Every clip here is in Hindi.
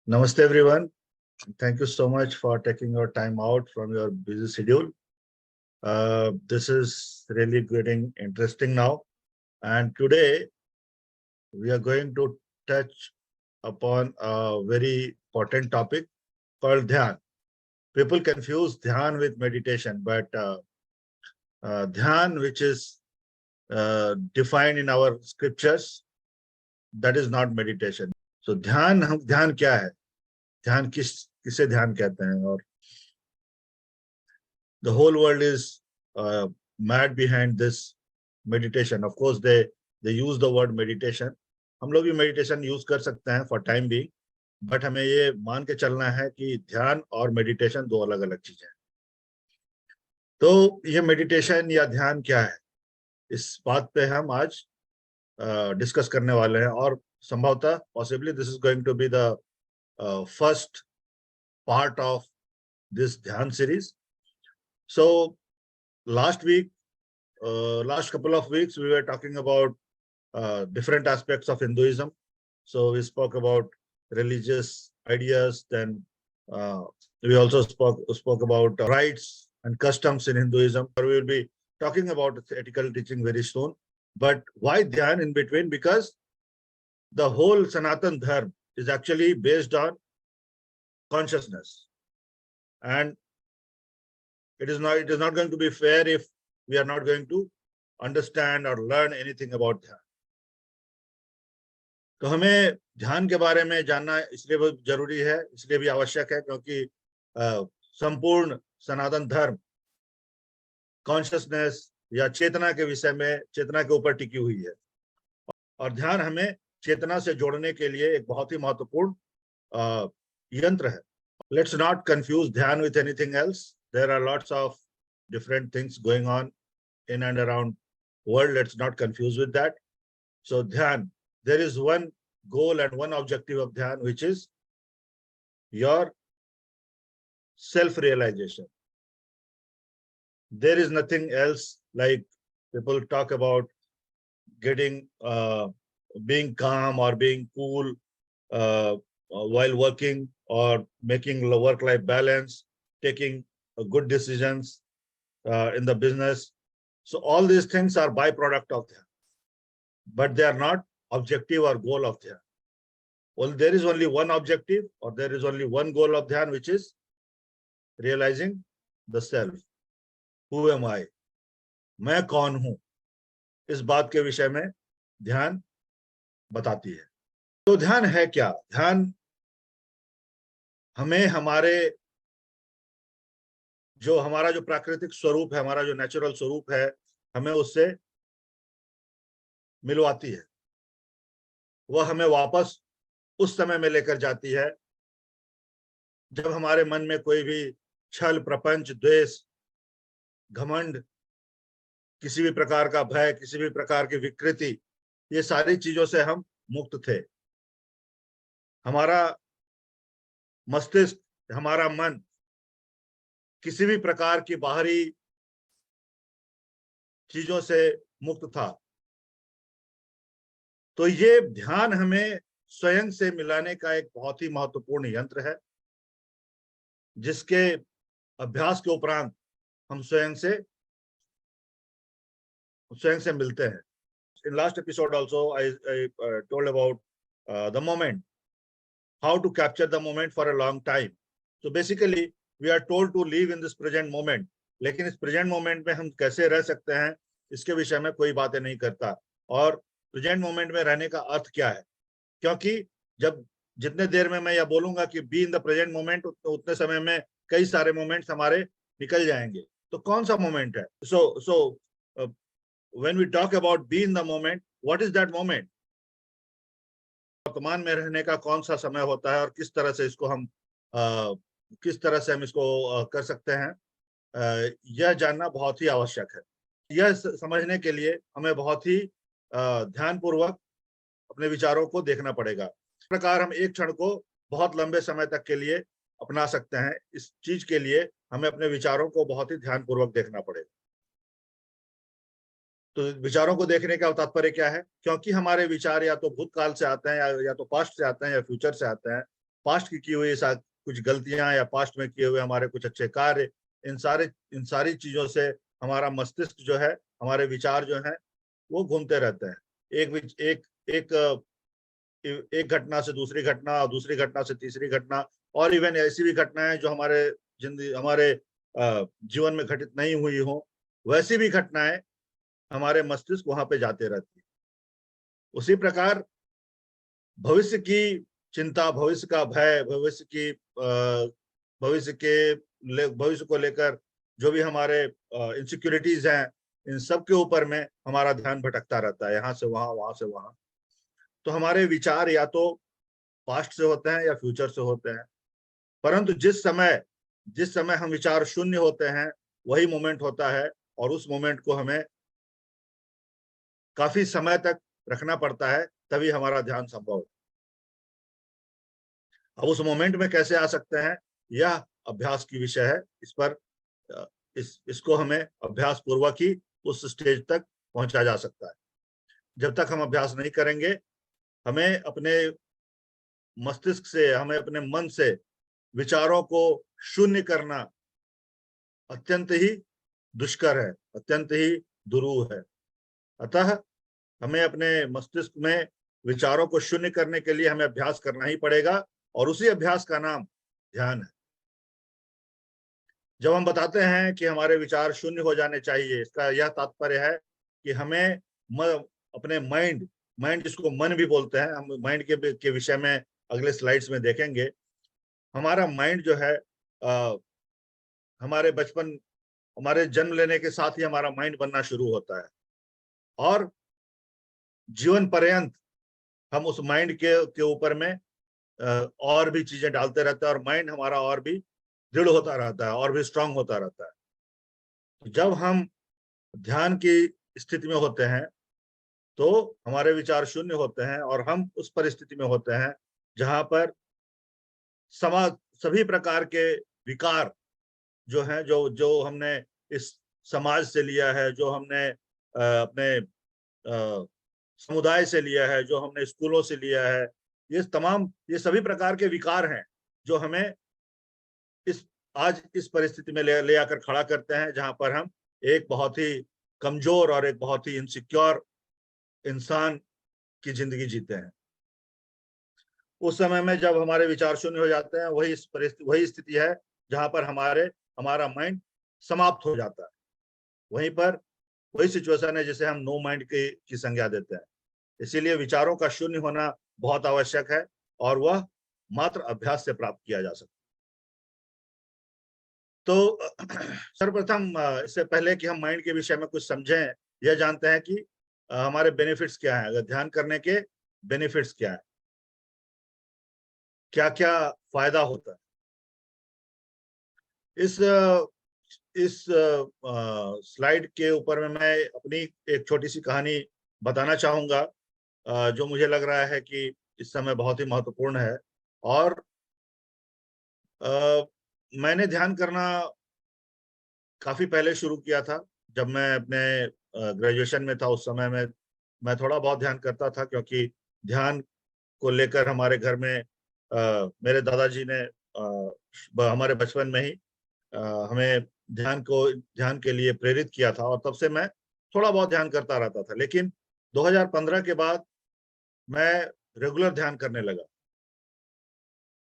Namaste everyone. Thank you so much for taking your time out from your busy schedule. This is really getting interesting now. And today we are going to touch upon a very important topic called Dhyan. People confuse Dhyan with meditation, but Dhyan, which is defined in our scriptures, that is not meditation. So ध्यान क्या है? ध्यान किसे ध्यान कहते हैं? और the whole world is mad behind this meditation. Of course, they use the word meditation. हम लोग भी meditation use कर सकते हैं for time being, but हमें ये मान के चलना है कि ध्यान और meditation दो अलग अलग चीजें हैं. तो ये meditation या ध्यान क्या है, इस बात पे हम आज डिस्कस करने वाले हैं. और संभवतः possibly this is going to be the first part of this ध्यान series. So last couple of weeks, we were talking about different aspects of Hinduism. So we spoke about religious ideas. Then we also spoke about rites and customs in Hinduism. We will be talking about ethical teaching very soon. But why Dhyan in between? Because the whole Sanatan Dharma is actually based on consciousness, and it is not going to be fair if we are not going to understand or learn anything about ध्यान. तो हमें ध्यान के बारे में जानना इसलिए बहुत जरूरी है, इसलिए भी आवश्यक है क्योंकि संपूर्ण सनातन धर्म कॉन्शियसनेस या चेतना के विषय में, चेतना के ऊपर टिकी हुई है. और ध्यान हमें चेतना से जोड़ने के लिए एक बहुत ही महत्वपूर्ण यंत्र है. Let's not confuse ध्यान with anything else. There are lots of different things going on in and around world. Let's not confuse with that. So dhyan, there is one goal and one objective of dhyan, which is your self-realization. There is nothing else. Like people talk about getting being calm or being cool while working, or making work-life balance, taking good decisions in the business. So all these things are byproduct of dhyan, but they are not objective or goal of dhyan. Well, there is only one objective, or there is only one goal of dhyan, which is realizing the self. Who am I? मैं कौन हूं? इस बात के विषय में ध्यान बताती है. तो ध्यान है क्या? ध्यान हमें हमारा जो प्राकृतिक स्वरूप है, हमारा जो नेचुरल स्वरूप है, हमें उससे मिलवाती है. वह हमें वापस उस समय में लेकर जाती है जब हमारे मन में कोई भी छल, प्रपंच, द्वेष, घमंड, किसी भी प्रकार का भय, किसी भी प्रकार की विकृति, ये सारी चीजों से हम मुक्त थे. हमारा मस्तिष्क, हमारा मन किसी भी प्रकार की बाहरी चीजों से मुक्त था. तो ये ध्यान हमें स्वयं से मिलाने का एक बहुत ही महत्वपूर्ण यंत्र है, जिसके अभ्यास के उपरांत हम स्वयं से मिलते हैं. In last episode also I told about the moment, how to capture the moment for a long time. So basically we are told to live in this present moment, लेकिन इस प्रेजेंट मोमेंट में हम कैसे रह सकते हैं, इसके विषय में कोई बातें नहीं करता. और प्रेजेंट मोमेंट में रहने का अर्थ क्या है? क्योंकि जब जितने देर में मैं यह बोलूंगा कि be in the present moment, उतने समय में कई सारे मोमेंट्स हमारे निकल जाएंगे. तो कौन सा मोमेंट है? सो when we talk about be in the moment, what is that moment? वर्तमान में रहने का कौन सा समय होता है और किस तरह से हम इसको कर सकते हैं, यह जानना बहुत ही आवश्यक है. यह समझने के लिए हमें बहुत ही ध्यानपूर्वक अपने विचारों को देखना पड़ेगा. इस प्रकार हम एक क्षण को बहुत लंबे समय तक के लिए अपना सकते हैं. इस चीज के लिए हमें अपने विचारों को बहुत ही ध्यानपूर्वक देखना पड़ेगा. तो विचारों को देखने का तात्पर्य क्या है? क्योंकि हमारे विचार या तो भूतकाल से आते हैं, या तो पास्ट से आते हैं, या फ्यूचर से आते हैं. पास्ट की हुई कुछ गलतियां या पास्ट में किए हुए हमारे कुछ अच्छे कार्य, इन सारी चीजों से हमारा मस्तिष्क जो है, हमारे विचार जो है वो घूमते रहते हैं। एक एक घटना से दूसरी घटना, और दूसरी घटना से तीसरी घटना, और इवन ऐसी भी घटनाएं जो हमारे जीवन में घटित नहीं हुई हो, वैसी भी घटनाएं हमारे मस्तिष्क वहां पे जाते रहती है। उसी प्रकार भविष्य की चिंता, भविष्य का भय, भविष्य को लेकर जो भी हमारे इनसिक्योरिटीज हैं, इन सब के ऊपर में हमारा ध्यान भटकता रहता है, यहाँ से वहां, वहां से वहां। तो हमारे विचार या तो पास्ट से होते हैं या फ्यूचर से होते हैं। परंतु जिस समय हम विचार शून्य होते हैं, वही मोमेंट होता है, और उस मोमेंट को हमें काफी समय तक रखना पड़ता है, तभी हमारा ध्यान संभव है। अब उस मोमेंट में कैसे आ सकते हैं, यह अभ्यास की विषय है। इस पर इसको हमें अभ्यास पूर्वक ही उस स्टेज तक पहुंचा जा सकता है। जब तक हम अभ्यास नहीं करेंगे, हमें अपने मस्तिष्क से, हमें अपने मन से विचारों को शून्य करना अत्यंत ही दुष्कर है, अत्यंत ही दुरूह है। अतः हमें अपने मस्तिष्क में विचारों को शून्य करने के लिए हमें अभ्यास करना ही पड़ेगा, और उसी अभ्यास का नाम ध्यान है। जब हम बताते हैं कि हमारे विचार शून्य हो जाने चाहिए, इसका यह तात्पर्य है कि हमें अपने माइंड जिसको मन भी बोलते हैं, हम माइंड के विषय में अगले स्लाइड्स में देखेंगे। हमारा माइंड जो है, हमारे जन्म लेने के साथ ही हमारा माइंड बनना शुरू होता है, और जीवन पर्यंत हम उस माइंड के ऊपर में और भी चीजें डालते रहते हैं, और माइंड हमारा और भी दृढ़ होता रहता है, और भी स्ट्रांग होता रहता है। जब हम ध्यान की स्थिति में होते हैं, तो हमारे विचार शून्य होते हैं, और हम उस परिस्थिति में होते हैं जहां पर सभी प्रकार के विकार जो हैं, जो हमने इस समाज से लिया है, जो हमने अपने समुदाय से लिया है, जो हमने स्कूलों से लिया है, ये सभी प्रकार के विकार हैं जो हमें आज इस परिस्थिति में ले आकर खड़ा करते हैं, जहां पर हम एक बहुत ही कमजोर और एक बहुत ही इनसिक्योर इंसान की जिंदगी जीते हैं। उस समय में जब हमारे विचार शून्य हो जाते हैं, वही स्थिति है जहां पर हमारा माइंड समाप्त हो जाता है। वहीं पर वही सिचुएशन है जिसे हम नो माइंड की संज्ञा देते हैं। इसीलिए विचारों का शून्य होना बहुत आवश्यक है, और वह मात्र अभ्यास से प्राप्त किया जा सकता है। तो सर्वप्रथम इससे पहले कि हम माइंड के विषय में कुछ समझें, यह जानते हैं कि हमारे बेनिफिट्स क्या हैं। अगर ध्यान करने के बेनिफिट्स क्या है, क्या क्या फायदा होता है। इस स्लाइड के ऊपर में मैं अपनी एक छोटी सी कहानी बताना चाहूंगा, जो मुझे लग रहा है कि इस समय बहुत ही महत्वपूर्ण है। और मैंने ध्यान करना काफी पहले शुरू किया था। जब मैं अपने ग्रेजुएशन में था, उस समय में मैं थोड़ा बहुत ध्यान करता था, क्योंकि ध्यान को लेकर हमारे घर में मेरे दादाजी ने हमारे बचपन में ही हमें ध्यान के लिए प्रेरित किया था, और तब से मैं थोड़ा बहुत ध्यान करता रहता था। लेकिन 2015 के बाद मैं रेगुलर ध्यान करने लगा,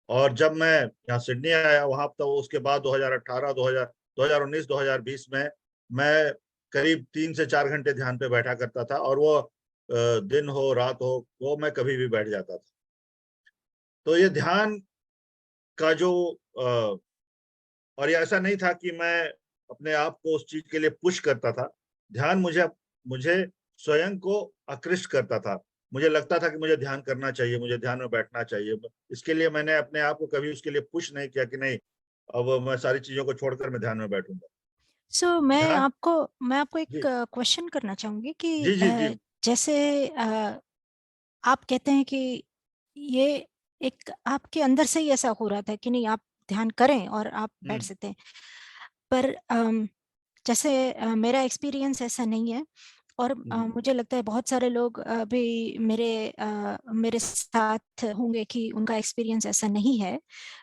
और जब मैं यहाँ सिडनी आया, वहां तो उसके बाद 2018, 2019, 2020 में मैं करीब 3 से 4 घंटे ध्यान पे बैठा करता था, और वो दिन हो रात हो, वो मैं कभी भी बैठ जाता था। तो ये ध्यान का जो और ये ऐसा नहीं था कि मैं अपने आप को उस चीज के लिए पुश करता था। ध्यान मुझे स्वयं को आकृष्ट करता था। मुझे लगता था कि मुझे ध्यान करना चाहिए, मुझे ध्यान में बैठना चाहिए। इसके लिए मैंने अपने आप को कभी उसके लिए पुश नहीं किया कि नहीं, अब मैं सारी चीजों को छोड़कर मैं ध्यान में बैठूंगा। मैं ध्यान। आपको एक जी क्वेश्चन करना चाहूंगी कि जी जी जी। जैसे आप कहते हैं कि ये एक आपके अंदर से ही ऐसा हो रहा था कि नहीं, आप ध्यान करें और आप बैठ सकते हैं। पर जैसे मेरा एक्सपीरियंस ऐसा नहीं है। और मुझे लगता है बहुत सारे लोग भी मेरे साथ होंगे कि उनका एक्सपीरियंस ऐसा नहीं है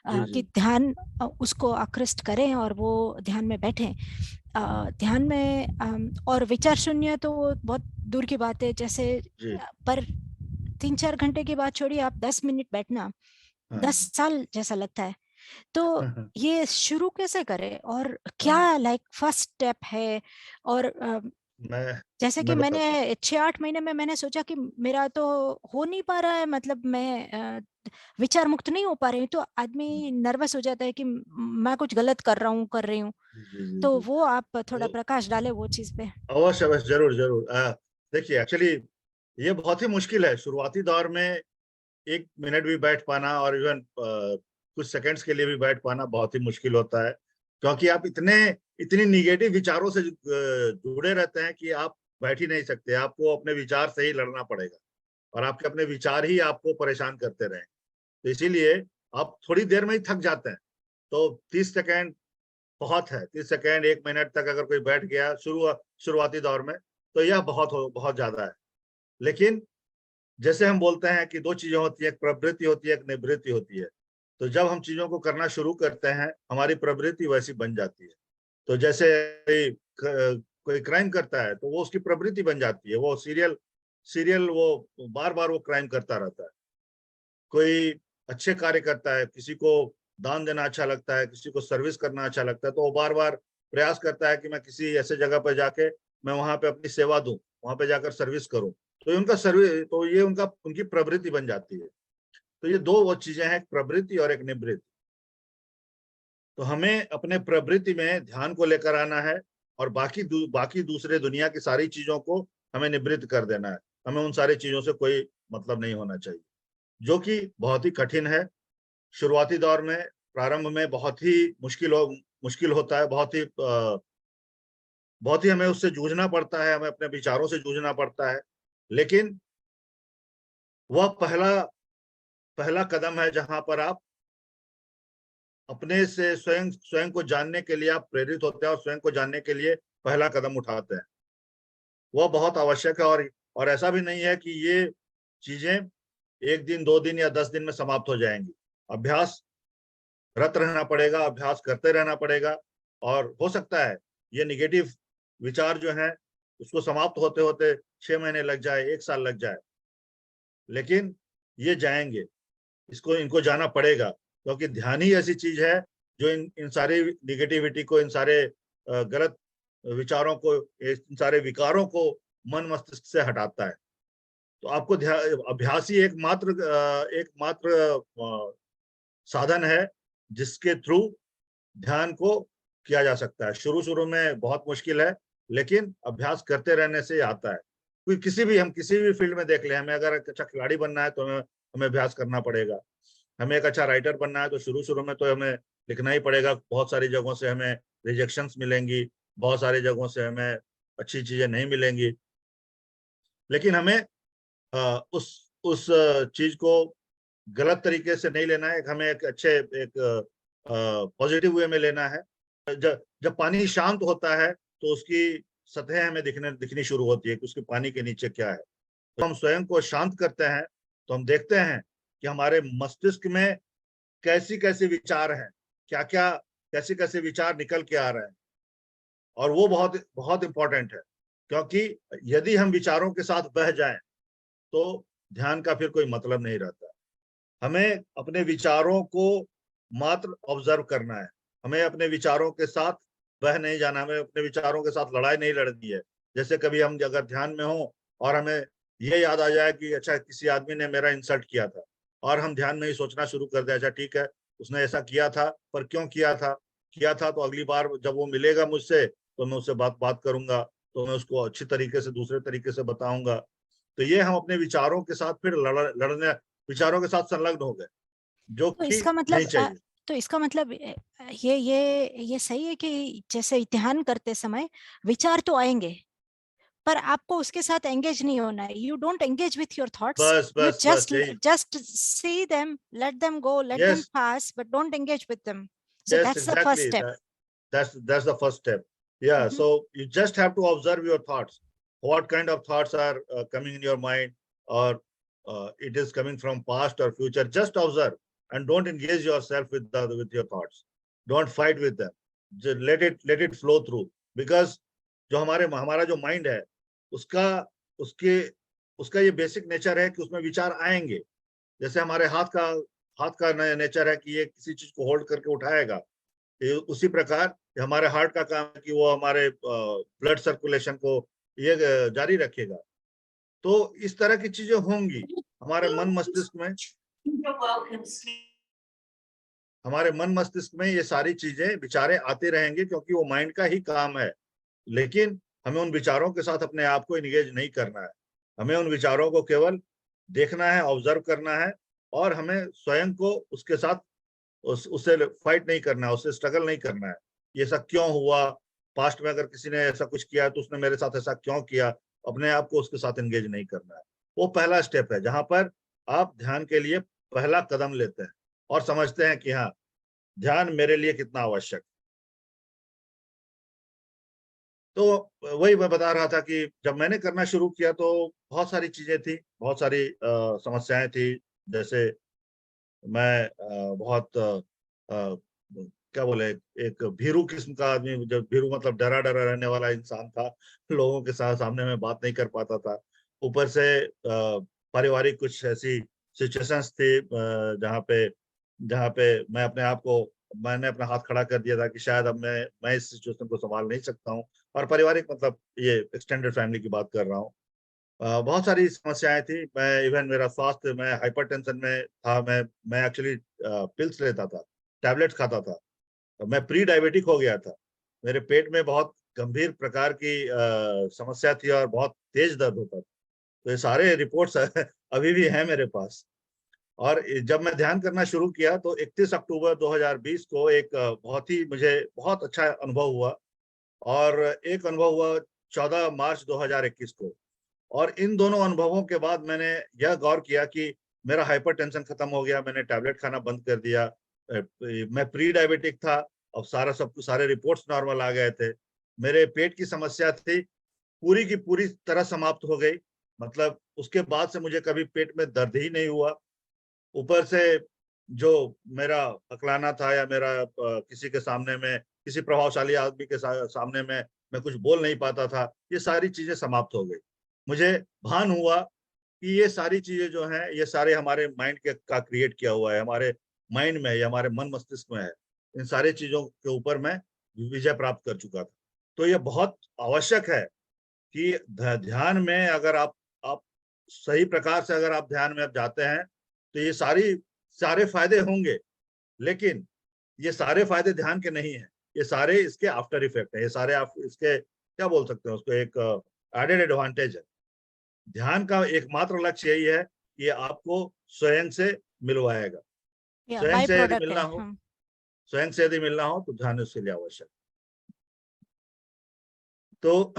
जी कि जी ध्यान उसको आकृष्ट करें और वो ध्यान में बैठें। ध्यान में और विचार शून्य तो वो बहुत दूर की बात है, जैसे जी पर 3-4 घंटे की बात छोड़िए, आप 10 मिनट बैठना 10 हाँ साल जैसा लगता है। तो ये शुरू कैसे करें और हाँ, क्या लाइक फर्स्ट स्टेप है? और मैं जैसे कि मैं मैंने बताता हूँ। 6-8 महीने में मैंने सोचा कि मेरा तो हो नहीं पा रहा है, मतलब मैं विचार मुक्त नहीं हो पा रही हूँ, तो आदमी नर्वस हो जाता है कि मैं कुछ गलत कर रहा हूँ, कर रही हूँ। जी जी जी तो जी। वो आप थोड़ा तो प्रकाश डालें वो चीज़ पे। अवश्य अवश्य, जरूर जरूर। देखिए, एक्चुअली ये बहुत ही मुश्किल है शुरुआती दौर में। 1 मिनट भी बैठ पाना और इवन कुछ सेकंड्स के लिए भी बैठ पाना बहुत ही मुश्किल होता है, क्योंकि आप इतनी निगेटिव विचारों से जुड़े रहते हैं कि आप बैठ ही नहीं सकते। आपको अपने विचार से ही लड़ना पड़ेगा और आपके अपने विचार ही आपको परेशान करते रहें। तो इसीलिए आप थोड़ी देर में ही थक जाते हैं। तो 30 सेकेंड बहुत है। 30 सेकेंड, 1 मिनट तक अगर कोई बैठ गया शुरुआती दौर में, तो यह बहुत ज्यादा है। लेकिन जैसे हम बोलते हैं कि दो चीजें होती है, एक प्रवृत्ति होती है, एक निवृत्ति होती है। तो जब हम चीजों को करना शुरू करते हैं, हमारी प्रवृत्ति वैसी बन जाती है। तो जैसे कोई क्राइम करता है तो वो उसकी प्रवृत्ति बन जाती है। वो सीरियल सीरियल वो बार बार वो क्राइम करता रहता है। कोई अच्छे कार्य करता है, किसी को दान देना अच्छा लगता है, किसी को सर्विस करना अच्छा लगता है, तो वो बार बार प्रयास करता है कि मैं किसी ऐसे जगह पर जाके मैं वहां पे अपनी सेवा दूं, वहां पे जाकर सर्विस करूं। तो ये उनका उनकी प्रवृत्ति बन जाती है। तो ये दो वो चीजें हैं, एक प्रवृत्ति और एक निवृत्ति। तो हमें अपने प्रवृत्ति में ध्यान को लेकर आना है और बाकी दूसरे दुनिया की सारी चीजों को हमें निवृत्त कर देना है। हमें उन सारी चीजों से कोई मतलब नहीं होना चाहिए, जो कि बहुत ही कठिन है। शुरुआती दौर में, प्रारंभ में बहुत ही मुश्किल होता है। बहुत ही हमें उससे जूझना पड़ता है, हमें अपने विचारों से जूझना पड़ता है। लेकिन वह पहला पहला कदम है जहां पर आप अपने से स्वयं स्वयं को जानने के लिए आप प्रेरित होते हैं और स्वयं को जानने के लिए पहला कदम उठाते हैं। वह बहुत आवश्यक है। और ऐसा भी नहीं है कि ये चीजें 1 दिन 2 दिन या 10 दिन में समाप्त हो जाएंगी। अभ्यास रत रहना पड़ेगा, अभ्यास करते रहना पड़ेगा। और हो सकता है ये निगेटिव विचार जो है उसको समाप्त होते होते 6 महीने लग जाए, 1 साल लग जाए, लेकिन ये जाएंगे। इनको जाना पड़ेगा, क्योंकि ध्यान ही ऐसी चीज है जो इन सारी निगेटिविटी को, इन सारे गलत विचारों को, इन सारे विकारों को मन मस्तिष्क से हटाता है। तो आपको अभ्यास ही एकमात्र साधन है जिसके थ्रू ध्यान को किया जा सकता है। शुरू शुरू में बहुत मुश्किल है, लेकिन अभ्यास करते रहने से आता है। हम किसी भी फील्ड में देख लें, हमें अगर एक अच्छा खिलाड़ी बनना है तो हमें अभ्यास करना पड़ेगा। हमें एक अच्छा राइटर बनना है तो शुरू शुरू में तो हमें लिखना ही पड़ेगा। बहुत सारी जगहों से हमें रिजेक्शंस मिलेंगी, बहुत सारी जगहों से हमें अच्छी चीजें नहीं मिलेंगी। लेकिन हमें उस चीज को गलत तरीके से नहीं लेना है। हमें एक पॉजिटिव वे में लेना है। जब पानी शांत होता है तो उसकी सतह हमें दिखनी शुरू होती है कि उसके पानी के नीचे क्या है। तो हम स्वयं को शांत करते हैं तो हम देखते हैं कि हमारे मस्तिष्क में कैसी कैसे विचार हैं, क्या क्या कैसे कैसे विचार निकल के आ रहे हैं। और वो बहुत बहुत इंपॉर्टेंट है, क्योंकि यदि हम विचारों के साथ बह जाएं तो ध्यान का फिर कोई मतलब नहीं रहता। हमें अपने विचारों को मात्र ऑब्जर्व करना है। हमें अपने विचारों के साथ बह नहीं जाना, हमें अपने विचारों के साथ लड़ाई नहीं लड़नी है। जैसे कभी हम अगर ध्यान में हो और हमें ये याद आ जाए कि अच्छा किसी आदमी ने मेरा इंसल्ट किया था, और हम ध्यान में ही सोचना शुरू कर दें, अच्छा ठीक है उसने ऐसा किया था, पर क्यों किया था तो अगली बार जब वो मिलेगा मुझसे तो मैं उससे बात करूंगा, तो मैं उसको अच्छी तरीके से दूसरे तरीके से बताऊंगा। तो ये हम अपने विचारों के साथ फिर लड़ने, विचारों के साथ संलग्न हो गए, जो तो कि इसका नहीं मतलब चाहिए। ये सही है कि जैसे ध्यान करते समय विचार तो आएंगे, पर आपको उसके साथ एंगेज नहीं होना है। You don't engage with your thoughts, बस यू बस बस यही। Just see them, let them go, let them yes pass, but don't engage with them. So yes that's the first exactly, step. that's the first step. Yeah, so you just have to observe your thoughts. what kind of thoughts are coming in your mind, or it is coming from past or future. Just observe and don't engage yourself with your thoughts. Don't fight with them. Just let it flow through, because जो हमारा जो माइंड है, उसका उसके उसका ये बेसिक नेचर है कि उसमें विचार आएंगे। जैसे हमारे हाथ का नेचर है कि ये किसी चीज को होल्ड करके उठाएगा, उसी प्रकार हमारे हार्ट का काम है कि वो हमारे ब्लड सर्कुलेशन को ये जारी रखेगा। तो इस तरह की चीजें होंगी हमारे मन मस्तिष्क में ये सारी चीजें विचारें आते रहेंगे, क्योंकि वो माइंड का ही काम है। लेकिन हमें उन विचारों के साथ अपने आप को इंगेज नहीं करना है। हमें उन विचारों को केवल देखना है, ऑब्जर्व करना है, और हमें स्वयं को उसके साथ उससे फाइट नहीं करना है, उससे स्ट्रगल नहीं करना है। ये सब क्यों हुआ, पास्ट में अगर किसी ने ऐसा कुछ किया तो उसने मेरे साथ ऐसा क्यों किया, अपने आप को उसके साथ एंगेज नहीं करना है। वो पहला स्टेप है जहां पर आप ध्यान के लिए पहला कदम लेते हैं और समझते हैं कि हाँ, ध्यान मेरे लिए कितना आवश्यक। तो वही मैं बता रहा था कि जब मैंने करना शुरू किया तो बहुत सारी चीजें थी, बहुत सारी समस्याएं थी। जैसे मैं बहुत क्या बोले, एक भीरू किस्म का आदमी, जब भीरू मतलब डरा डरा रहने वाला इंसान था, लोगों के साथ सामने में बात नहीं कर पाता था। ऊपर से पारिवारिक कुछ ऐसी सिचुएशंस थी जहाँ पे मैंने अपना हाथ खड़ा कर दिया था कि शायद अब मैं इस सिचुएशन को संभाल नहीं सकता हूँ। और पारिवारिक मतलब ये एक्सटेंडेड फैमिली की बात कर रहा हूँ। बहुत सारी समस्याएं थी। मैं इवन मेरा स्वास्थ्य, मैं हाइपरटेंशन में था। मैं एक्चुअली पिल्स लेता था, टैबलेट्स खाता था। मैं प्री डायबिटिक हो गया था। मेरे पेट में बहुत गंभीर प्रकार की समस्या थी और बहुत तेज दर्द होता था। तो ये सारे रिपोर्ट्स अभी भी हैं मेरे पास। और जब मैं ध्यान करना शुरू किया तो 31 अक्टूबर 2020 को एक मुझे बहुत अच्छा अनुभव हुआ। और एक अनुभव हुआ 14 मार्च 2021 को। और इन दोनों अनुभवों के बाद मैंने यह गौर किया कि मेरा हाइपरटेंशन खत्म हो गया, मैंने टैबलेट खाना बंद कर दिया। मैं प्री डायबिटिक था, अब सारे रिपोर्ट्स नॉर्मल आ गए थे। मेरे पेट की समस्या थी, पूरी की पूरी तरह समाप्त हो गई। मतलब उसके बाद से मुझे कभी पेट में दर्द ही नहीं हुआ। ऊपर से जो मेरा अकलाना था, या मेरा किसी के सामने में, किसी प्रभावशाली आदमी के सामने में मैं कुछ बोल नहीं पाता था, ये सारी चीजें समाप्त हो गई। मुझे भान हुआ कि ये सारी चीजें जो हैं, ये सारे हमारे माइंड के का क्रिएट किया हुआ है, हमारे माइंड में, या हमारे मन मस्तिष्क में है। इन सारी चीजों के ऊपर मैं विजय प्राप्त कर चुका था। तो ये बहुत आवश्यक है कि ध्यान में अगर आप सही प्रकार से अगर आप ध्यान में आप जाते हैं तो ये सारे फायदे होंगे। लेकिन ये सारे फायदे ध्यान के नहीं है, ये सारे इसके आफ्टर इफेक्ट है। ये सारे आप इसके क्या बोल सकते हैं, उसको एक एडेड एडवांटेज है। ध्यान का एकमात्र लक्ष्य यही है कि आपको स्वयं से मिलवाएगा। या स्वयं बाय से यदि प्रोडक्ट मिलना है। हो स्वयं से यदि मिलना हो तो ध्यान उसके लिए आवश्यक। तो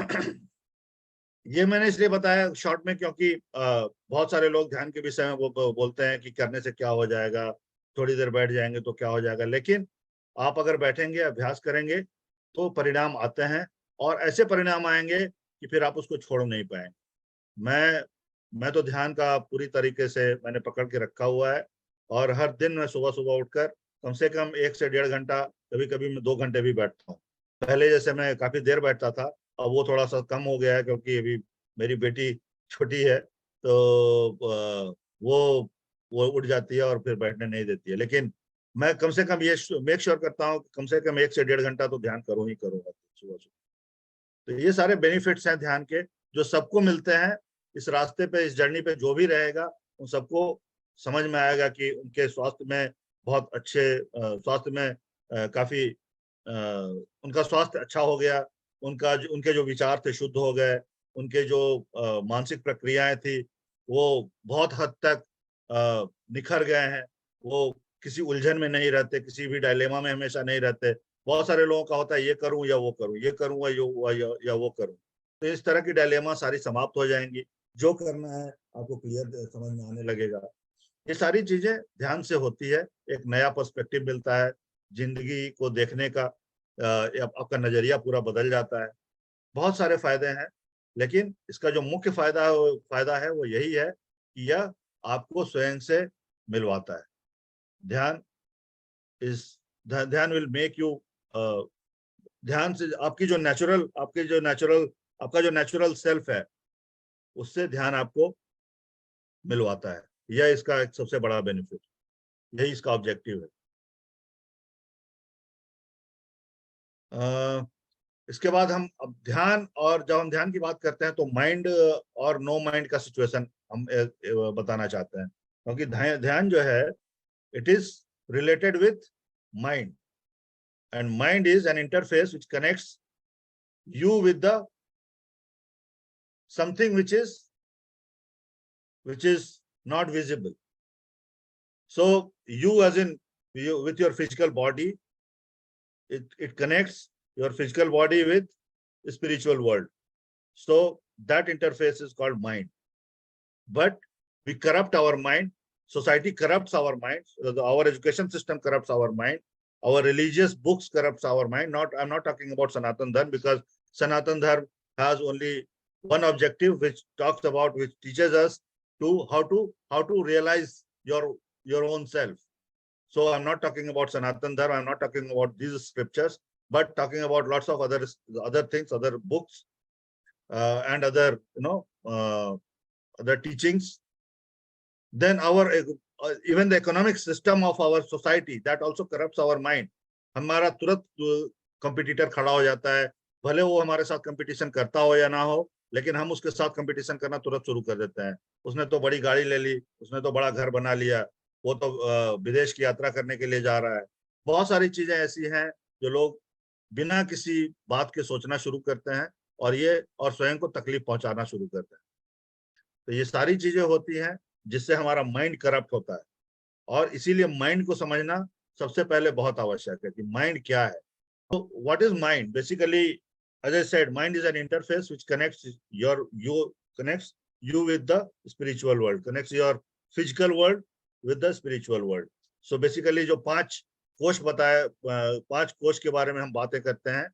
ये मैंने इसलिए बताया शॉर्ट में, क्योंकि बहुत सारे लोग ध्यान के विषय में वो बोलते हैं कि करने से क्या हो जाएगा, थोड़ी देर बैठ जाएंगे तो क्या हो जाएगा। लेकिन आप अगर बैठेंगे, अभ्यास करेंगे, तो परिणाम आते हैं, और ऐसे परिणाम आएंगे कि फिर आप उसको छोड़ नहीं पाएंगे। मैं तो ध्यान का पूरी तरीके से मैंने पकड़ के रखा हुआ है। और हर दिन मैं सुबह सुबह उठकर कम से कम 1 से 1.5 घंटा, कभी कभी मैं 2 घंटे भी बैठता हूँ। पहले जैसे मैं काफी देर बैठता था, अब वो थोड़ा सा कम हो गया है, क्योंकि अभी मेरी बेटी छोटी है, तो वो उठ जाती है और फिर बैठने नहीं देती है। लेकिन मैं कम से कम ये मेक श्योर करता हूँ कि कम से कम 1 से 1.5 घंटा तो ध्यान करूँ ही करूँगा सुबह सुबह। तो ये सारे बेनिफिट्स हैं ध्यान के, जो सबको मिलते हैं। इस रास्ते पे, इस जर्नी पे जो भी रहेगा, उन सबको समझ में आएगा कि उनके स्वास्थ्य में बहुत अच्छे स्वास्थ्य में काफी उनका स्वास्थ्य अच्छा हो गया। उनके जो विचार थे शुद्ध हो गए। उनके जो मानसिक प्रक्रियाएं थी वो बहुत हद तक निखर गए हैं। वो किसी उलझन में नहीं रहते, किसी भी डायलेमा में हमेशा नहीं रहते। बहुत सारे लोगों का होता है, ये करूं या वो करूं, ये करूं या वो करूं। तो इस तरह की डायलेमा सारी समाप्त हो जाएंगी। जो करना है आपको क्लियर समझ में आने लगेगा। ये सारी चीजें ध्यान से होती है। एक नया पर्सपेक्टिव मिलता है जिंदगी को देखने का। आपका नजरिया पूरा बदल जाता है। बहुत सारे फायदे हैं। लेकिन इसका जो मुख्य फायदा है वो यही है कि यह आपको स्वयं से मिलवाता है। ध्यान ध्यान विल मेक यू, ध्यान से आपका जो नेचुरल सेल्फ है उससे ध्यान आपको मिलवाता है। यह इसका एक सबसे बड़ा बेनिफिट, यही इसका ऑब्जेक्टिव है। इसके बाद हम अब ध्यान, और जब हम ध्यान की बात करते हैं तो माइंड और नो माइंड का सिचुएशन हम बताना चाहते हैं, क्योंकि ध्यान जो है it is related with mind, and mind is an interface which connects you with the something which is not visible. So you, as in you, with your physical body, it connects your physical body with the spiritual world. So that interface is called mind. But we corrupt our mind, society corrupts our mind, our education system corrupts our mind, our religious books corrupts our mind. I'm not talking about Sanatan Dharma, because Sanatan Dharma has only one objective, which teaches us how to realize your own self. So I'm not talking about Sanatan Dharma, I'm not talking about these scriptures, but talking about lots of other things, other books, and other other teachings. Then even the economic system of our society, that also corrupts our mind. हमारा तुरंत कंपटीटर खड़ा हो जाता है, भले वो हमारे साथ कंपटीशन करता हो या ना हो, लेकिन हम उसके साथ कंपटीशन करना तुरंत शुरू कर देते हैं। उसने तो बड़ी गाड़ी ले ली, उसने तो बड़ा घर बना लिया, वो तो विदेश की यात्रा करने के लिए जा रहा है। बहुत सारी चीजें ऐसी हैं जो लोग बिना किसी बात के सोचना शुरू करते हैं और स्वयं को तकलीफ पहुंचाना शुरू करते हैं। तो ये सारी चीजें होती हैं जिससे हमारा माइंड करप्ट होता है, और इसीलिए माइंड को समझना सबसे पहले बहुत आवश्यक है कि माइंड क्या है। तो what is mind? Basically, as I said, mind is an interface which connects you with the spiritual world, connects your physical world with the spiritual world. So basically जो 5 कोश बताए, 5 कोश के बारे में हम बातें करते हैं: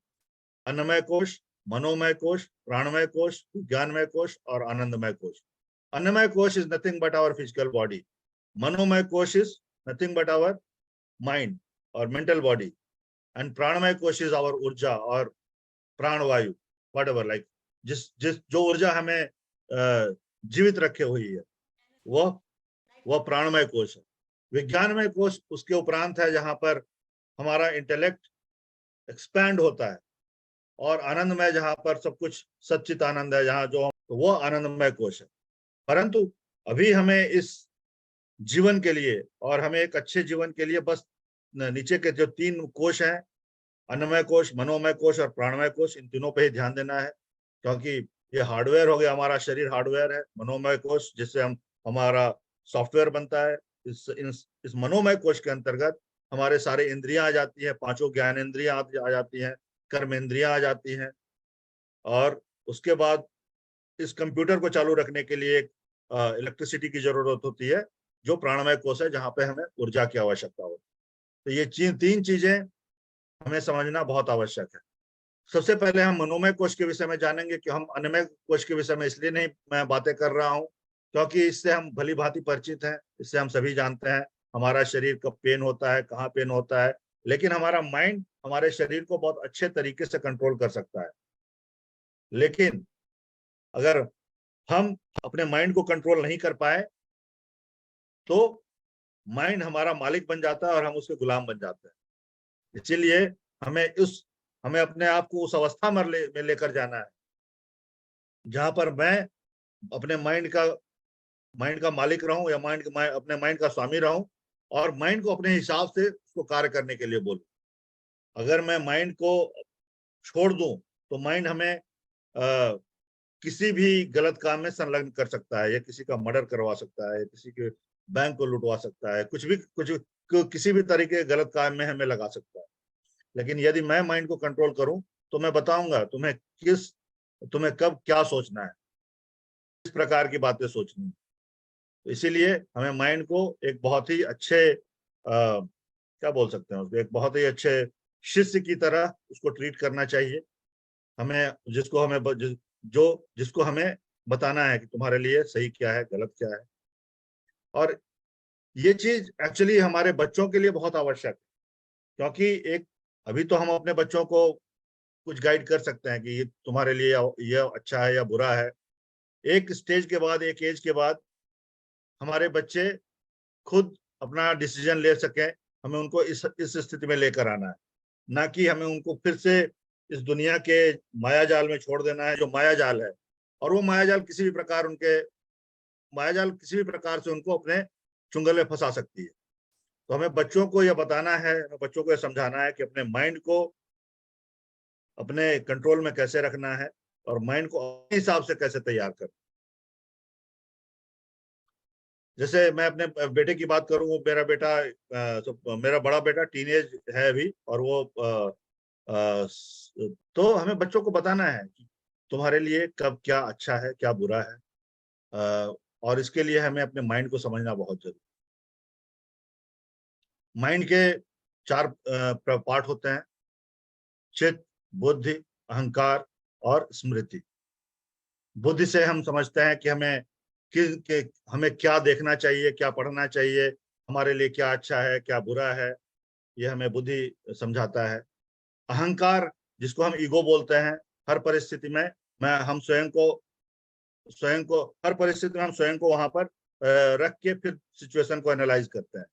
अन्नमय कोश, मनोमय कोश, प्राणमय कोश, विज्ञानमय कोश और आनंदमय कोश। अन्नमय कोश is nothing but our physical body. Manomay kosh is nothing but our mind or mental body. And pranamay kosh is our urja or प्राणवायु, whatever, like जो ऊर्जा हमें जीवित रखे हुई है वह प्राणमय कोश है। विज्ञानमय कोश उसके उपरांत है, जहां पर हमारा इंटेलेक्ट एक्सपैंड होता है, और आनंदमय जहां पर सब कुछ सच्चित आनंद है, जहां जो वो आनंदमय कोश है। परंतु अभी हमें इस जीवन के लिए और हमें एक अच्छे जीवन के लिए बस नीचे के जो 3 कोश हैं, अन्नमय कोश, मनोमय कोश और प्राणमय कोश, इन तीनों पे ही ध्यान देना है, क्योंकि ये हार्डवेयर हो गया, हमारा शरीर हार्डवेयर है। मनोमय कोश जिससे हमारा सॉफ्टवेयर बनता है। इस मनोमय कोश के अंतर्गत हमारे सारे इंद्रियां आ जाती है, 5 ज्ञानेंद्रियां आ जाती हैं, कर्मेंद्रियां आ जाती हैं, और उसके बाद इस कंप्यूटर को चालू रखने के लिए एक इलेक्ट्रिसिटी की जरूरत होती है, जो प्राणमय कोश है, जहां पे हमें ऊर्जा की आवश्यकता होती है। तो ये 3 चीजें हमें समझना बहुत आवश्यक है। सबसे पहले हम मनोमय कोश के विषय में जानेंगे कि हम अन्नमय कोश के विषय में इसलिए नहीं मैं बातें कर रहा हूं क्योंकि इससे हम भली भांति परिचित हैं, इससे हम सभी जानते हैं हमारा शरीर कब पेन होता है, कहाँ पेन होता है, लेकिन हमारा माइंड हमारे शरीर को बहुत अच्छे तरीके से कंट्रोल कर सकता है। लेकिन अगर हम अपने माइंड को कंट्रोल नहीं कर पाए तो माइंड हमारा मालिक बन जाता है और हम उसके गुलाम बन जाते हैं। इसीलिए हमें अपने आप को उस अवस्था में लेकर जाना है जहां पर मैं अपने माइंड का मालिक रहूं, या अपने माइंड का स्वामी रहूं, और माइंड को अपने हिसाब से उसको कार्य करने के लिए बोलूं। अगर मैं माइंड को छोड़ दूं तो माइंड हमें किसी भी गलत काम में संलग्न कर सकता है, या किसी का मर्डर करवा सकता है, किसी के बैंक को लुटवा सकता है, किसी भी तरीके के गलत काम में हमें लगा सकता है। लेकिन यदि मैं माइंड को कंट्रोल करूं तो मैं बताऊंगा तुम्हें कब क्या सोचना है, किस प्रकार की बातें सोचनी है। तो इसीलिए हमें माइंड को एक बहुत ही अच्छे क्या बोल सकते हैं उसको, एक बहुत ही अच्छे शिष्य की तरह उसको ट्रीट करना चाहिए। जिसको हमें बताना है कि तुम्हारे लिए सही क्या है, गलत क्या है। और ये चीज एक्चुअली हमारे बच्चों के लिए बहुत आवश्यक है, क्योंकि एक अभी तो हम अपने बच्चों को कुछ गाइड कर सकते हैं कि ये तुम्हारे लिए ये अच्छा है या बुरा है। एक स्टेज के बाद, एक एज के बाद हमारे बच्चे खुद अपना डिसीजन ले सकें, हमें उनको इस स्थिति में लेकर आना है, ना कि हमें उनको फिर से इस दुनिया के माया जाल में छोड़ देना है, जो माया जाल है। और वो माया जाल किसी भी प्रकार किसी भी प्रकार से उनको अपने चुंगल में फंसा सकती है। तो हमें बच्चों को यह बताना है, हमें बच्चों को यह समझाना है कि अपने माइंड को अपने कंट्रोल में कैसे रखना है और माइंड को अपने हिसाब से कैसे तैयार करना। जैसे मैं अपने बेटे की बात करूं, मेरा बड़ा बेटा टीनेज है अभी, और वो तो हमें बच्चों को बताना है कि तुम्हारे लिए कब क्या अच्छा है, क्या बुरा है। और इसके लिए हमें अपने माइंड को समझना बहुत जरूरी। माइंड के 4 पार्ट होते हैं: चित्त, बुद्धि, अहंकार और स्मृति। बुद्धि से हम समझते हैं कि हमें क्या देखना चाहिए, क्या पढ़ना चाहिए, हमारे लिए क्या अच्छा है, क्या बुरा है, ये हमें बुद्धि समझाता है। अहंकार, जिसको हम ईगो बोलते हैं, हर परिस्थिति में मैं हम स्वयं को हर परिस्थिति में हम स्वयं को वहां पर रख के फिर सिचुएशन को एनालाइज करते हैं।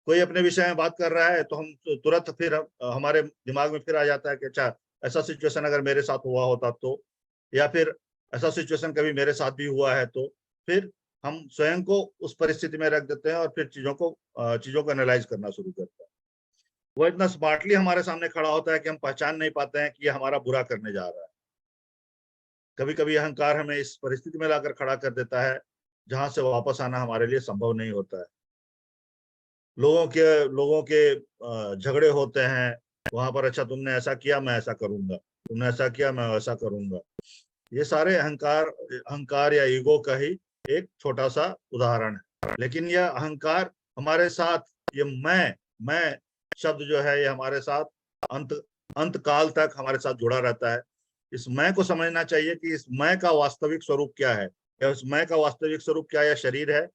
कोई अपने विषय में बात कर रहा है तो हम तुरंत फिर हमारे दिमाग में फिर आ जाता है कि अच्छा, ऐसा सिचुएशन अगर मेरे साथ हुआ होता तो, या फिर ऐसा सिचुएशन कभी मेरे साथ भी हुआ है तो, फिर हम स्वयं को उस परिस्थिति में रख देते हैं और फिर चीजों को एनालाइज करना शुरू करते हैं। वो इतना स्मार्टली हमारे सामने खड़ा होता है कि हम पहचान नहीं पाते हैं कि ये हमारा बुरा करने जा रहा है। कभी कभी अहंकार हमें इस परिस्थिति में लाकर खड़ा कर देता है जहां से वापस आना हमारे लिए संभव नहीं होता है। लोगों के झगड़े होते हैं वहां पर, अच्छा तुमने ऐसा किया मैं ऐसा करूंगा, तुमने ऐसा किया मैं वैसा करूंगा। ये सारे अहंकार या ईगो का ही एक छोटा सा उदाहरण है। लेकिन यह अहंकार हमारे साथ, ये मैं शब्द जो है, ये हमारे साथ अंत अंत काल तक हमारे साथ जुड़ा रहता है। इस मैं को समझना चाहिए कि इस मैं का वास्तविक स्वरूप क्या है, या इस मैं का वास्तविक स्वरूप क्या यह शरीर है,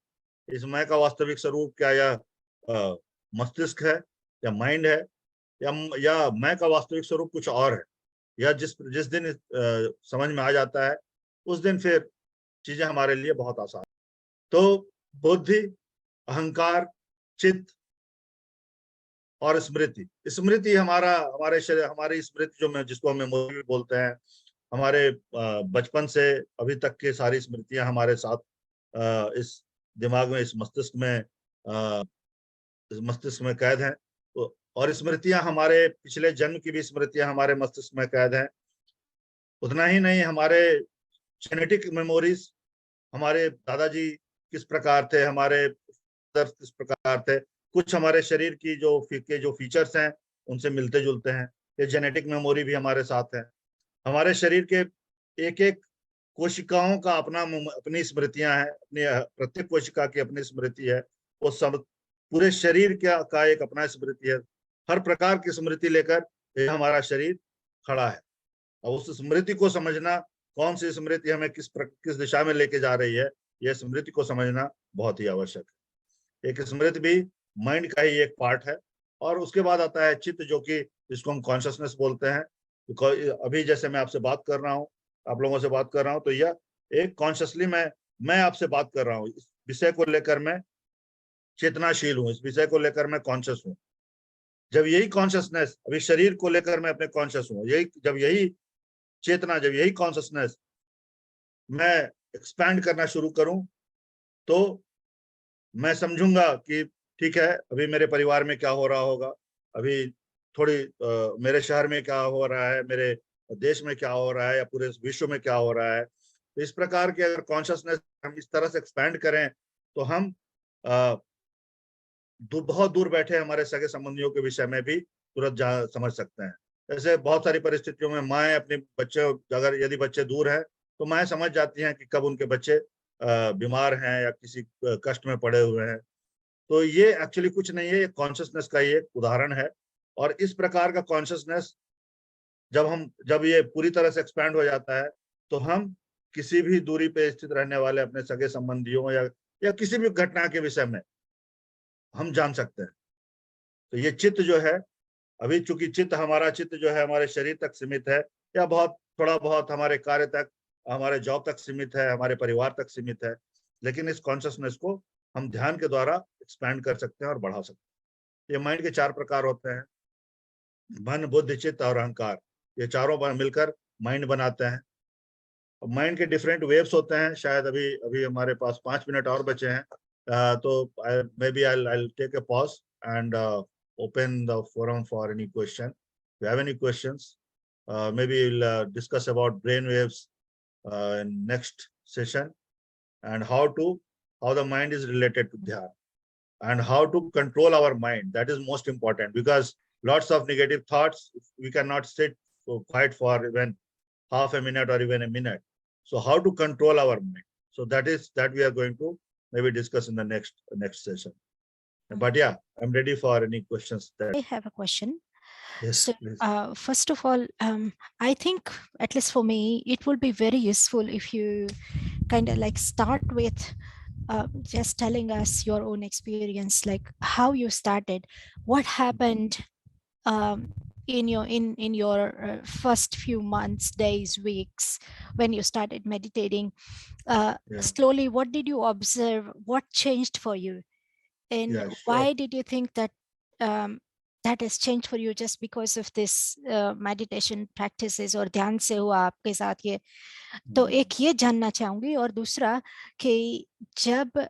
इस मैं का वास्तविक स्वरूप क्या यह मस्तिष्क है या माइंड है, या मैं का वास्तविक स्वरूप कुछ और है। या जिस जिस दिन समझ में आ जाता है, उस दिन फिर चीजें हमारे लिए बहुत आसान। तो बुद्धि, अहंकार, चित्त और स्मृति। स्मृति हमारे शरीर, हमारी स्मृति जो मैं जिसको हम मेमोरी बोलते हैं, हमारे बचपन से अभी तक की सारी स्मृतियां हमारे साथ इस दिमाग में, इस मस्तिष्क में कैद हैं। तो और स्मृतियां, हमारे पिछले जन्म की भी स्मृतियां हमारे मस्तिष्क में कैद हैं। उतना ही नहीं, हमारे जेनेटिक मेमोरीज, हमारे दादाजी किस प्रकार थे, हमारे फादर किस प्रकार थे, कुछ हमारे शरीर की जो फीचर्स हैं उनसे मिलते जुलते हैं। ये जेनेटिक मेमोरी भी हमारे साथ है। हमारे शरीर के एक एक कोशिकाओं का अपनी स्मृतियां हैं, अपनी प्रत्येक कोशिका की अपनी स्मृति है। वो सब पूरे शरीर का एक अपना स्मृति है। हर प्रकार की स्मृति लेकर ये हमारा शरीर खड़ा है। और उस स्मृति को समझना, कौन सी स्मृति हमें किस दिशा में लेके जा रही है, यह स्मृति को समझना बहुत ही आवश्यक है। एक स्मृति भी माइंड का ही एक पार्ट है। और उसके बाद आता है चित्त, जो कि जिसको हम कॉन्शियसनेस बोलते हैं। तो अभी जैसे मैं आपसे बात कर रहा हूँ, आप लोगों से बात कर रहा हूँ, तो यह एक कॉन्शियसली मैं आपसे बात कर रहा हूँ। इस विषय को लेकर मैं चेतनाशील हूँ, इस विषय को लेकर मैं कॉन्शियस हूँ। जब यही कॉन्शियसनेस, अभी शरीर को लेकर मैं अपने कॉन्शियस हूँ, यही चेतना, जब यही कॉन्शियसनेस मैं एक्सपैंड करना शुरू करूं, तो मैं समझूंगा कि ठीक है, अभी मेरे परिवार में क्या हो रहा होगा, अभी थोड़ी मेरे शहर में क्या हो रहा है, मेरे देश में क्या हो रहा है, या पूरे विश्व में क्या हो रहा है। तो इस प्रकार के अगर कॉन्शियसनेस हम इस तरह से एक्सपैंड करें, तो हम बहुत दूर बैठे हमारे सगे संबंधियों के विषय में भी तुरंत समझ सकते हैं। जैसे बहुत सारी परिस्थितियों में माएँ अपने बच्चे, अगर यदि बच्चे दूर हैं, तो माएँ समझ जाती हैं कि कब उनके बच्चे बीमार हैं या किसी कष्ट में पड़े हुए हैं। तो ये एक्चुअली कुछ नहीं है, ये कॉन्शियसनेस का ही एक उदाहरण है। और इस प्रकार का कॉन्शियसनेस जब ये पूरी तरह से एक्सपैंड हो जाता है, तो हम किसी भी दूरी पे स्थित रहने वाले अपने सगे संबंधियों या किसी भी घटना के विषय में हम जान सकते हैं। तो ये चित्त जो है, अभी चूंकि हमारा चित्त जो है हमारे शरीर तक सीमित है, या बहुत थोड़ा बहुत हमारे कार्य तक, हमारे जॉब तक सीमित है, हमारे परिवार तक सीमित है, लेकिन इस कॉन्शियसनेस को हम ध्यान के द्वारा एक्सपैंड कर सकते हैं और बढ़ा सकते हैं। ये माइंड के 4 प्रकार होते हैं, मन, बुद्धि, चित्त और अहंकार। ये चारों मिलकर माइंड बनाते हैं। माइंड के डिफरेंट वेव्स होते हैं। शायद अभी अभी हमारे पास 5 मिनट और बचे हैं, तो maybe I take a pause and open the forum for any question. If you have any questions, maybe we'll discuss about brain waves in next session, and how the mind is related to dhyan, and how to control our mind. That is most important, because lots of negative thoughts, we cannot sit quiet for even half a minute or even a minute. So how to control our mind? So that we are going to maybe discuss in the next session. But yeah, I'm ready for any questions that. I have a question. Yes, So, please. first of all, I think, at least for me, it will be very useful if you kind of like start with just telling us your own experience, like how you started, what happened in your first few months, days, weeks, when you started meditating. Yeah. Slowly, what did you observe? What changed for you? And Yeah, sure. why did you think that that has changed for you just because of this meditation practices और ध्यान से हुआ आपके साथ ये? तो एक ये जानना चाहूंगी, और दूसरा कि जब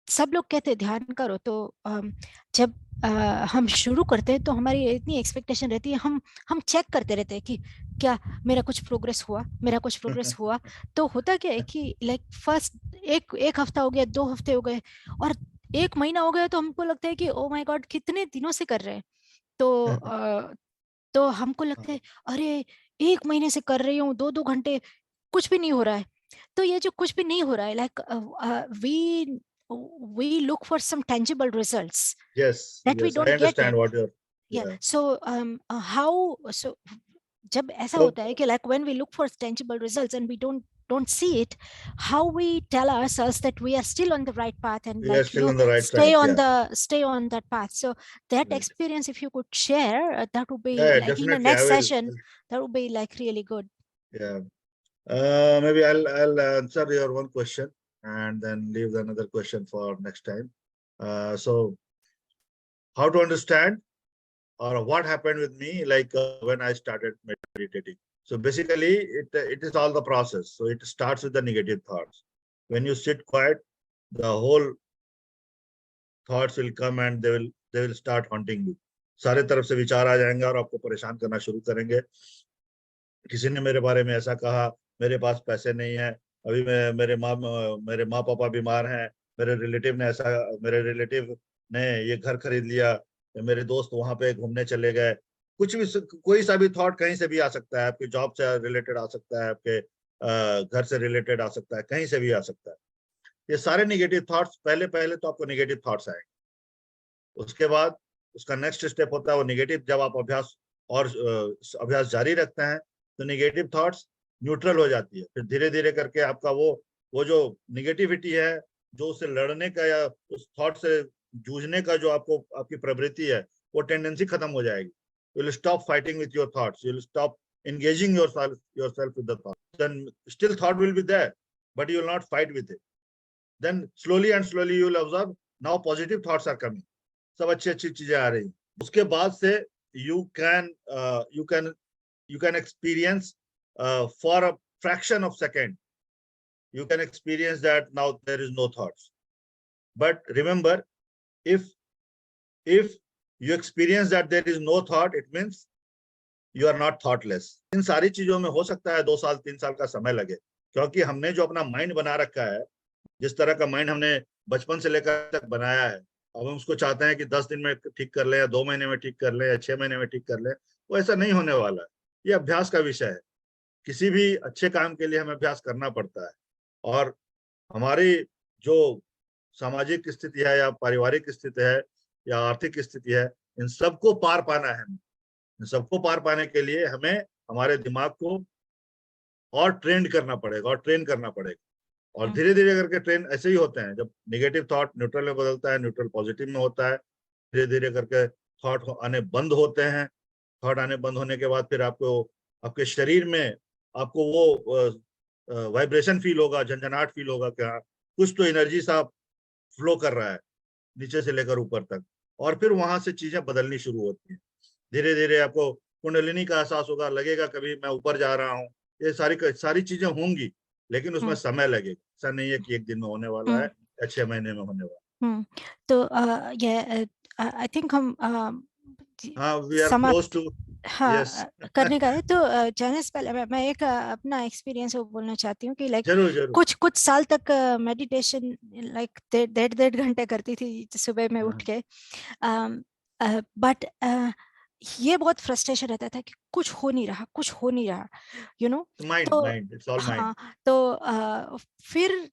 सब लोग कहते हैं ध्यान करो, तो जब हम शुरू करते हैं तो हमारी इतनी एक्सपेक्टेशन रहती है, हम चेक करते रहते हैं कि क्या मेरा कुछ प्रोग्रेस हुआ। तो होता क्या है कि लाइक फर्स्ट एक हफ्ता हो गया, 2 हफ्ते हो गए, और 1 महीना हो गया, तो हमको लगता है कि ओ माय गॉड, कितने दिनों से कर रहे हैं। तो हमको लगता है अरे 1 महीने से कर रही हूँ, 2-2 घंटे, कुछ भी नहीं हो रहा है। तो ये जो कुछ भी नहीं हो रहा है, like we look for some tangible results Yes, that we yes, I don't get understand it. what you're. Yeah. Yeah. So so जब ऐसा So होता है कि like when we look for tangible results and we don't see it, how we tell ourselves that we are still on the right path, and we are like still on the right track. Yeah. stay on that path. So that Right. experience, if you could share, that would be Yeah, like in the definitely. I next will. session, that would be like really good. Yeah. Maybe I'll answer your one question and then leave another question for next time. So how to understand or what happened with me, like when I started meditating. So basically, it is all the process. So it starts with the negative thoughts. When you sit quiet, the whole thoughts will come and they will start haunting you. सारे तरफ से विचार आ जाएंगे और आपको परेशान करना शुरू करेंगे। किसी ने मेरे बारे में ऐसा कहा, मेरे पास पैसे नहीं है, अभी मेरे माँ पापा बीमार हैं, मेरे रिलेटिव ने ये घर खरीद लिया, मेरे दोस्त वहां पे घूमने चले गए। कुछ भी, कोई सा भी थॉट कहीं से भी आ सकता है, आपके जॉब से रिलेटेड आ सकता है, आपके घर से रिलेटेड आ सकता है, कहीं से भी आ सकता है। ये सारे नेगेटिव थॉट्स, पहले पहले तो आपको नेगेटिव थॉट्स आएंगे, उसके बाद उसका नेक्स्ट स्टेप होता है वो नेगेटिव। जब आप अभ्यास जारी रखते हैं तो नेगेटिव थॉट्स न्यूट्रल हो जाती है। फिर धीरे धीरे करके आपका वो जो निगेटिविटी है, जो उससे लड़ने का या उस थॉट से जूझने का जो आपकी प्रवृत्ति है, वो टेंडेंसी खत्म हो जाएगी। You will stop fighting with your thoughts, you will stop engaging yourself with the thought. Then still thought will be there, but you will not fight with it. Then slowly you will observe now positive thoughts are coming. सब अच्छी अच्छी चीजें आ रही। उसके बाद से you can experience for a fraction of second, you can experience that now there is no thoughts. But remember, if you experience that there is no thought, it means you are not thoughtless. इन सारी चीजों में हो सकता है 2 साल 3 साल का समय लगे, क्योंकि हमने जो अपना माइंड बना रखा है, जिस तरह का माइंड हमने बचपन से लेकर तक बनाया है, अब हम उसको चाहते हैं कि 10 दिन में ठीक कर लें, या 2 महीने में ठीक कर लें, या 6 महीने में ठीक कर लें। वो ऐसा नहीं होने वाला है। ये अभ्यास का विषय है। किसी भी अच्छे काम के लिए हमें अभ्यास करना पड़ता है, और हमारी जो सामाजिक स्थिति है, या पारिवारिक स्थिति है, या आर्थिक स्थिति है, इन सबको पार पाना है। इन सबको पार पाने के लिए हमें हमारे दिमाग को और ट्रेन करना पड़ेगा और ट्रेन करना पड़ेगा। और हम्म, धीरे धीरे करके ट्रेन ऐसे ही होते हैं, जब नेगेटिव थॉट न्यूट्रल में बदलता है, न्यूट्रल पॉजिटिव में होता है, धीरे धीरे करके थॉट आने बंद होते हैं। थॉट आने बंद होने के बाद फिर आपको आपके शरीर में आपको वो वाइब्रेशन फील होगा, झंझनाहट फील होगा कि हाँ कुछ तो एनर्जी सा फ्लो कर रहा है नीचे से लेकर ऊपर तक। और फिर वहां से चीजें बदलनी शुरू होती हैं। धीरे धीरे आपको कुंडलिनी का एहसास होगा, लगेगा कभी मैं ऊपर जा रहा हूँ। ये सारी सारी चीजें होंगी, लेकिन उसमें हम्म, समय लगेगा। ऐसा नहीं है कि एक दिन में होने वाला है हम्म, या 6 महीने में होने वाला हम्म। तो ये आई थिंक हम है। हाँ, वी आर क्लोज समाप्त टू। यस। हाँ करने का है। तो जाने से पहले मैं एक अपना एक्सपीरियंस वो बोलना चाहती हूँ कि लाइक जरूर जरूर। कुछ कुछ साल तक मेडिटेशन लाइक 1.5 घंटे करती थी सुबह में उठ हाँ, के। बट ये बहुत फ्रस्ट्रेशन रहता था कि कुछ हो नहीं रहा, कुछ हो नहीं रहा, यू नो। माइंड तो माइंड, इट्स ऑल माइंड। हाँ, तो फिर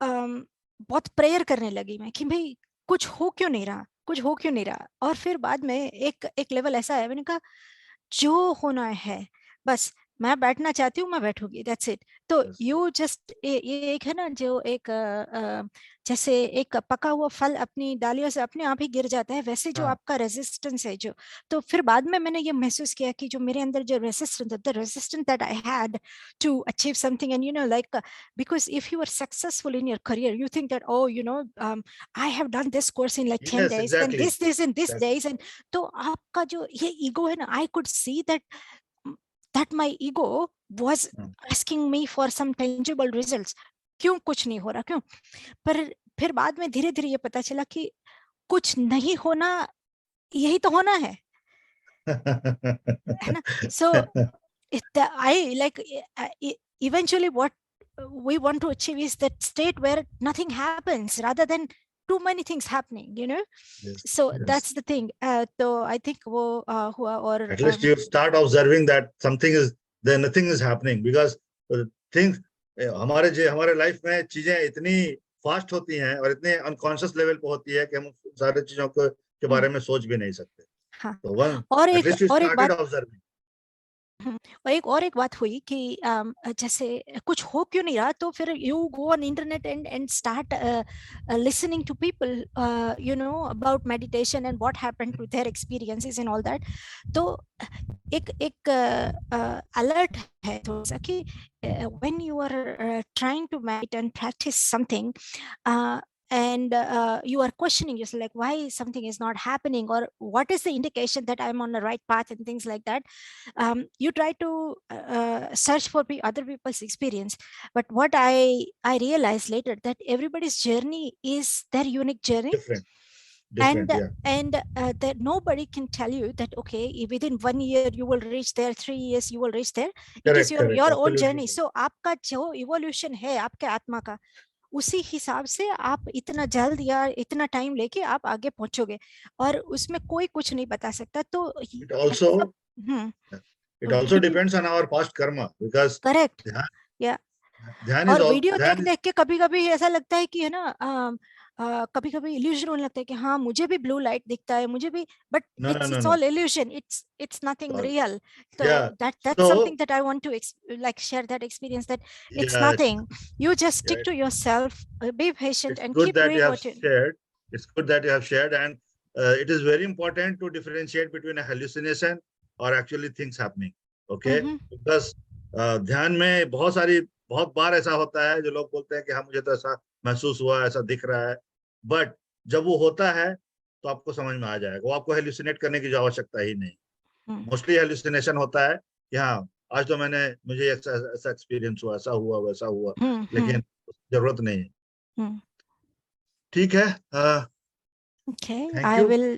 बहुत प्रेयर करने लगी मैं कि भाई कुछ हो क्यों नहीं रहा, कुछ हो क्यों नहीं रहा। और फिर बाद में एक एक लेवल ऐसा है, मैंने कहा जो होना है बस, मैं बैठना चाहती हूँ मैं बैठूंगी, दैट्स इट। तो यस यू जस्ट ये एक है ना जो एक जैसे एक पका हुआ फल अपनी डालियों से अपने आप ही गिर जाता है, वैसे जो हाँ। आपका रेजिस्टेंस है जो। तो फिर बाद में मैंने ये महसूस किया कि जो मेरे अंदर जो resistance, the resistance that I had to achieve something, and like because if you are successful in your career, you think that, oh, I have done this course in like 10 yes days, then exactly. this and this days, and तो आपका जो ये ईगो है ना, I could see that my ego was asking me for some tangible results। क्यों कुछ नहीं हो रहा, क्यों? पर फिर बाद में धीरे धीरे ये पता चला कि कुछ नहीं होना यही तो होना है ना। So I like eventually what we want to achieve is that state where nothing happens rather than too many things happening। Yes, So yes. that's the thing। तो I think वो हुआ। और At least you start observing that something is there, nothing is happening because things हमारे लाइफ में चीजें इतनी फास्ट होती हैं और इतने अनकॉन्शियस लेवल पे होती है कि हम सारी चीजों के बारे में सोच भी नहीं सकते। हाँ, तो वन और एक एटलीस्ट यू और एक स्टार्टेड बात। ऑब्जर्विंग। और एक बात हुई कि जैसे कुछ हो क्यों नहीं रहा, तो फिर you go on internet and start listening to people about meditation and what happened to their experiences and all that। तो एक एक अलर्ट है थोड़ा सा कि when you are trying to meditate and practice something, and you are questioning yourself like why something is not happening, or what is the indication that I'm on the right path and things like that। You try to search for other people's experience, but what I realized later that everybody's journey is their unique journey। Different and different या that nobody can tell you that okay, within 1 year you will reach there, 3 years you will reach there। It is correct correct your own absolutely journey। Correct. so आपका जो इवोल्यूशन है आपके आत्मा का, उसी हिसाब से आप इतना जल्द या इतना टाइम लेके आप आगे पहुंचोगे, और उसमें कोई कुछ नहीं बता सकता। तो इट आल्सो मतलब it also because depends on our past karma because correct ध्यान या। ध्यान इज और ऑल वीडियो देख ध्यान इज देख के कभी कभी ऐसा लगता है कि है ना, कभी कभी इल्यूजन होने लगता है कि हाँ मुझे भी ब्लू लाइट दिखता है, मुझे भी, but no no it's no it's no all illusion, it's nothing real. तो yeah that's so something that I want to like share that experience, that it's yes nothing। you just stick या to yourself, be patient it's and good keep that you doing have what you shared. It's good that you have shared, and it is very important to differentiate between a hallucination or actually things happening. Okay, mm-hmm, because ध्यान में बहुत बार ऐसा होता है जो लोग बोलते हैं कि हाँ मुझे तो ऐसा महसूस हुआ, ऐसा दिख रहा है, बट जब वो होता है तो आपको समझ में आ जाएगा, वो आपको हेलुसिनेट करने की जो आवश्यकता ही नहीं। mm-hmm, मोस्टली हेलुसिनेशन होता है कि हाँ आज तो मुझे ऐसा एक्सपीरियंस हुआ, ऐसा हुआ, वैसा हुआ, mm-hmm, लेकिन जरूरत नहीं है। mm-hmm. ठीक है। Okay, thank I you. will